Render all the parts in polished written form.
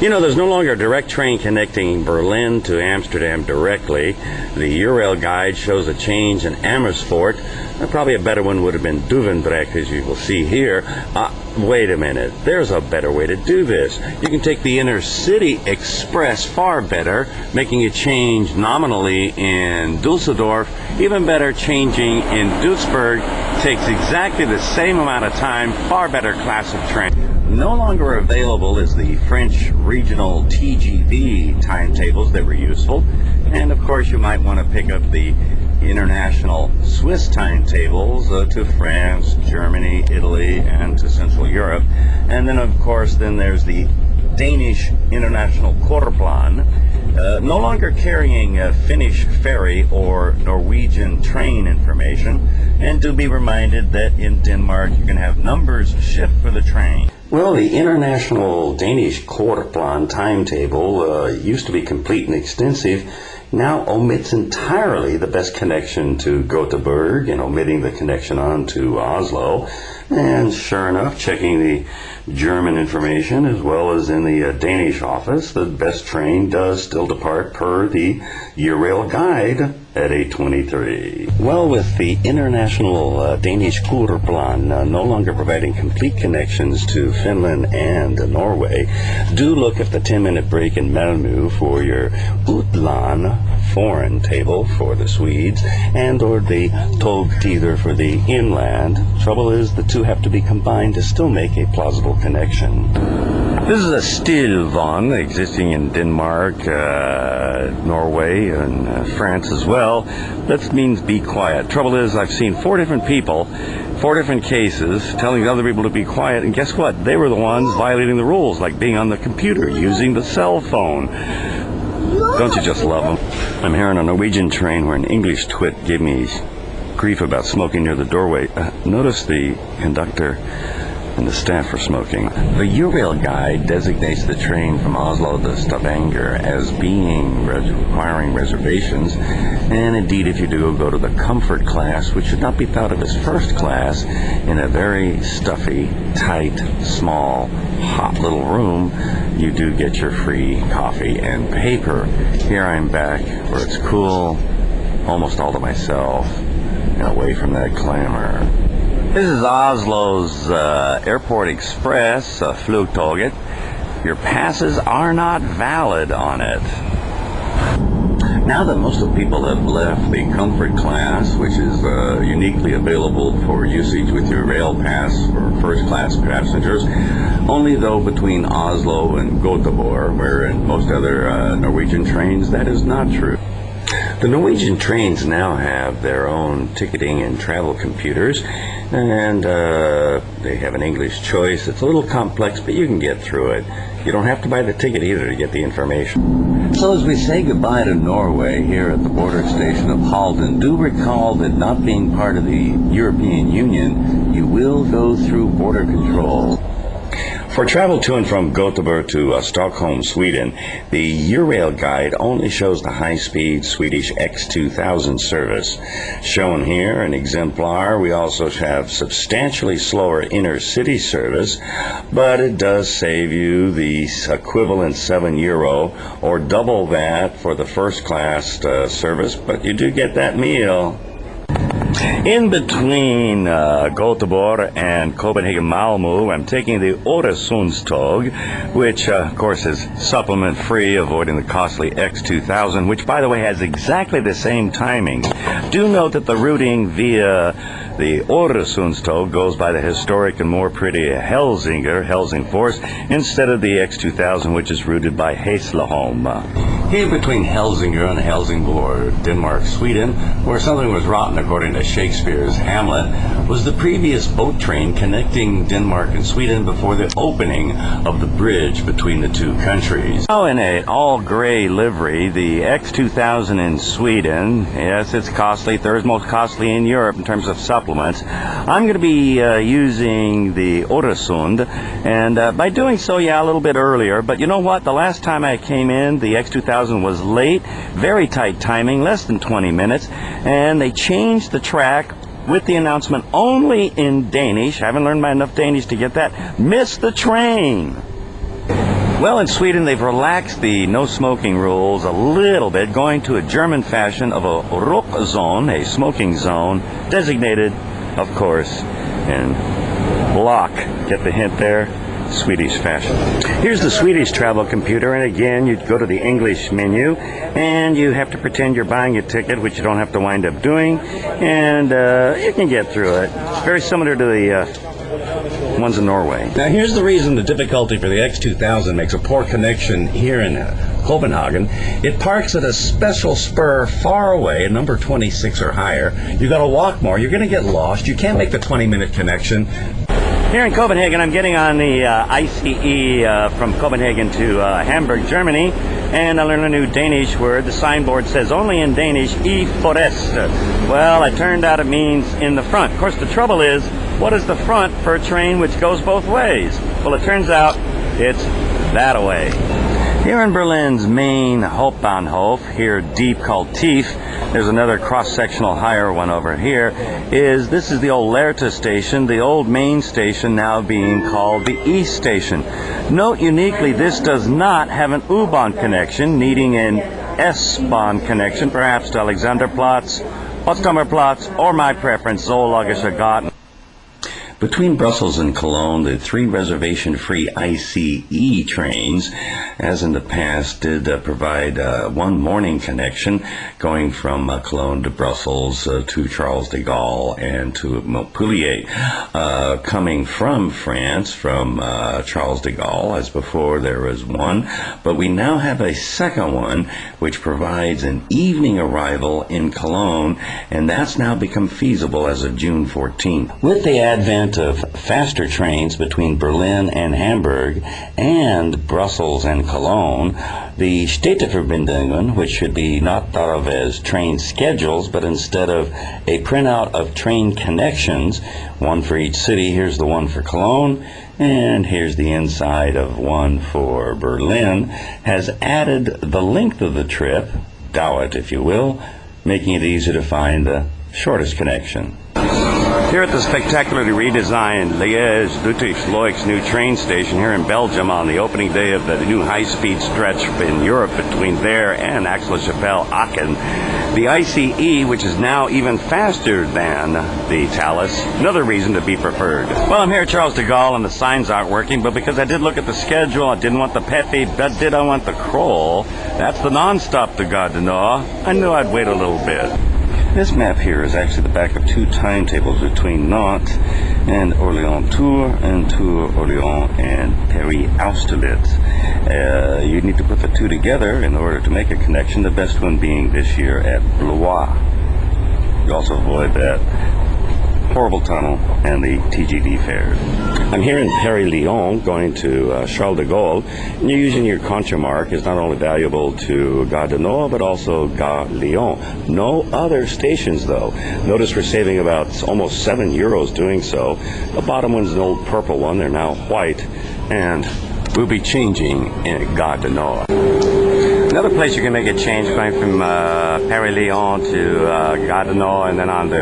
You know, there's no longer a direct train connecting Berlin to Amsterdam directly. The Eurail guide shows a change in Amersfoort. Probably a better one would have been Duvenbrecht, as you will see here. Wait a minute, there's a better way to do this. You can take the Intercity Express far better, making a change nominally in Dusseldorf. Even better, changing in Duisburg takes exactly the same amount of time, far better class of train. No longer available is the French regional TGV timetables that were useful. And of course you might want to pick up the international Swiss timetables to France, Germany, Italy, and to Central Europe. And then of course there's the Danish International Korplan, no longer carrying Finnish ferry or Norwegian train information. And do be reminded that in Denmark you can have numbers shift for the train. Well, the International Danish Korplan timetable used to be complete and extensive, now omits entirely the best connection to Gothenburg and omitting the connection on to Oslo. And sure enough, checking the German information as well as in the Danish office, the best train does still depart per the Eurail guide at 8:23. Well, with the International Danish Korplan no longer providing complete connections to Finland and Norway, do look at the 10-minute break in Malmö for your Utlan foreign table for the Swedes, and or the Tågtider for the inland. Trouble is, the two have to be combined to still make a plausible connection. This is a Stilvon existing in Denmark, Norway, and France as well. That means be quiet. Trouble is, I've seen 4 different people, 4 different cases, telling other people to be quiet, and guess what? They were the ones violating the rules, like being on the computer, using the cell phone. Don't you just love them? I'm here on a Norwegian train where an English twit gave me grief about smoking near the doorway. Notice the conductor and the staff for smoking. The Eurail guide designates the train from Oslo to Stavanger as being requiring reservations, and indeed if you do go to the comfort class, which should not be thought of as first class, in a very stuffy, tight, small, hot little room, you do get your free coffee and paper. Here I'm back where it's cool, almost all to myself, and away from that clamor. This is Oslo's Airport Express, Flugtoget. Your passes are not valid on it. Now that most of the people have left the comfort class, which is uniquely available for usage with your rail pass for first class passengers, only though between Oslo and Göteborg, where in most other Norwegian trains that is not true. The Norwegian trains now have their own ticketing and travel computers, and they have an English choice. It's a little complex, but you can get through it. You don't have to buy the ticket either to get the information. So as we say goodbye to Norway here at the border station of Halden, do recall that not being part of the European Union, you will go through border control. For travel to and from Gothenburg to Stockholm, Sweden, the Eurail guide only shows the high-speed Swedish X2000 service. Shown here, an exemplar. We also have substantially slower inner-city service, but it does save you the equivalent €7 or double that for the first-class service, but you do get that meal. In between Göteborg and Copenhagen-Malmö, I'm taking the Öresundståg, which of course is supplement free, avoiding the costly X2000, which by the way has exactly the same timing. Do note that the routing via the Öresundståg goes by the historic and more pretty Helsingfors, instead of the X2000, which is routed by Hässleholm. Here between Helsinger and Helsingborg, Denmark, Sweden, where something was rotten according to Shakespeare's Hamlet, was the previous boat train connecting Denmark and Sweden before the opening of the bridge between the two countries. Now in an all-gray livery, the X2000 in Sweden, yes, it's costly, third most costly in Europe in terms of supplements. I'm going to be using the Öresund, and by doing so, yeah, a little bit earlier, but you know what? The last time I came in, the X2000 was late, very tight timing, less than 20 minutes, and they changed the track with the announcement only in Danish. I haven't learned enough Danish to get that. Miss the train. Well, in Sweden, they've relaxed the no smoking rules a little bit, going to a German fashion of a Rauchzone, a smoking zone, designated, of course, in block. Get the hint there? Swedish fashion. Here's the Swedish travel computer, and again, you go to the English menu, and you have to pretend you're buying a ticket, which you don't have to wind up doing, and you can get through it. It's very similar to the ones in Norway. Now here's the reason the difficulty for the X2000 makes a poor connection here in Copenhagen. It parks at a special spur far away, at number 26 or higher. You got to walk more. You're going to get lost. You can't make the 20-minute connection. Here in Copenhagen, I'm getting on the ICE from Copenhagen to Hamburg, Germany, and I learned a new Danish word. The signboard says only in Danish, "I forrest." Well, it turned out it means in the front. Of course, the trouble is, what is the front for a train which goes both ways? Well, it turns out it's that way. Here in Berlin's main Hauptbahnhof, here deep called Tief, there's another cross-sectional higher one over here, this is the old Lehrte station, the old main station now being called the East Station. Note uniquely, this does not have an U-Bahn connection, needing an S-Bahn connection, perhaps to Alexanderplatz, Potsdamerplatz, or my preference, Zoologischer Garten. Between Brussels and Cologne, the 3 reservation-free ICE trains, as in the past, did provide one morning connection going from Cologne to Brussels to Charles de Gaulle and to Montpellier. Coming from France, from Charles de Gaulle, as before there was one, but we now have a second one which provides an evening arrival in Cologne, and that's now become feasible as of June 14th. With the advent of faster trains between Berlin and Hamburg and Brussels and Cologne, the Städteverbindungen, which should be not thought of as train schedules, but instead of a printout of train connections, one for each city. Here's the one for Cologne, and here's the inside of one for Berlin, has added the length of the trip, Dauert if you will, making it easier to find the shortest connection. Here at the spectacularly redesigned Liège-Ludwigslooik's new train station here in Belgium on the opening day of the new high-speed stretch in Europe between there and Aix-la-Chapelle-Aachen, the ICE, which is now even faster than the Thalys, another reason to be preferred. Well, I'm here at Charles de Gaulle and the signs aren't working, but because I did look at the schedule, I didn't want the Pepe, but did I want the Kroll? That's the non-stop to Gare du Nord. I knew I'd wait a little bit. This map here is actually the back of 2 timetables between Nantes and Orléans-Tours and Tours-Orléans and Paris-Austerlitz. You need to put the 2 together in order to make a connection, the best one being this year at Blois. You also avoid that horrible tunnel and the TGV fares. I'm here in Paris-Lyon going to Charles de Gaulle, and you're using your Contra mark is not only valuable to Gare du Nord but also Gare Lyon. No other stations though. Notice we're saving about almost €7 doing so. The bottom one's an old purple one, they're now white, and we'll be changing in Gare du Nord. Another place you can make a change going from Paris-Lyon to Gare du Nord and then on to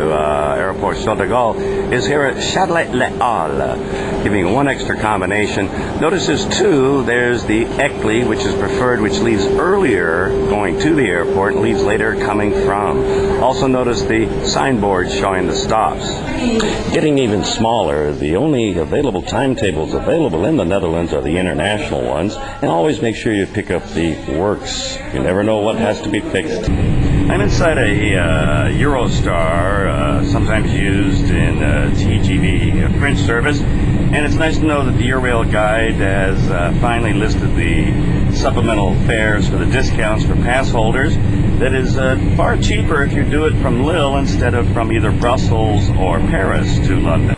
Airport Charles de Gaulle is here at Châtelet-les-Halles, giving one extra combination. Notice there's 2. There's the Eclé, which is preferred, which leaves earlier going to the airport and leaves later coming from. Also notice the signboard showing the stops. Getting even smaller, the only available timetables available in the Netherlands are the international ones, and always make sure you pick up the works. You never know what has to be fixed. I'm inside a Eurostar, sometimes used in TGV French service, and it's nice to know that the Eurail guide has finally listed the supplemental fares for the discounts for pass holders. That is far cheaper if you do it from Lille instead of from either Brussels or Paris to London.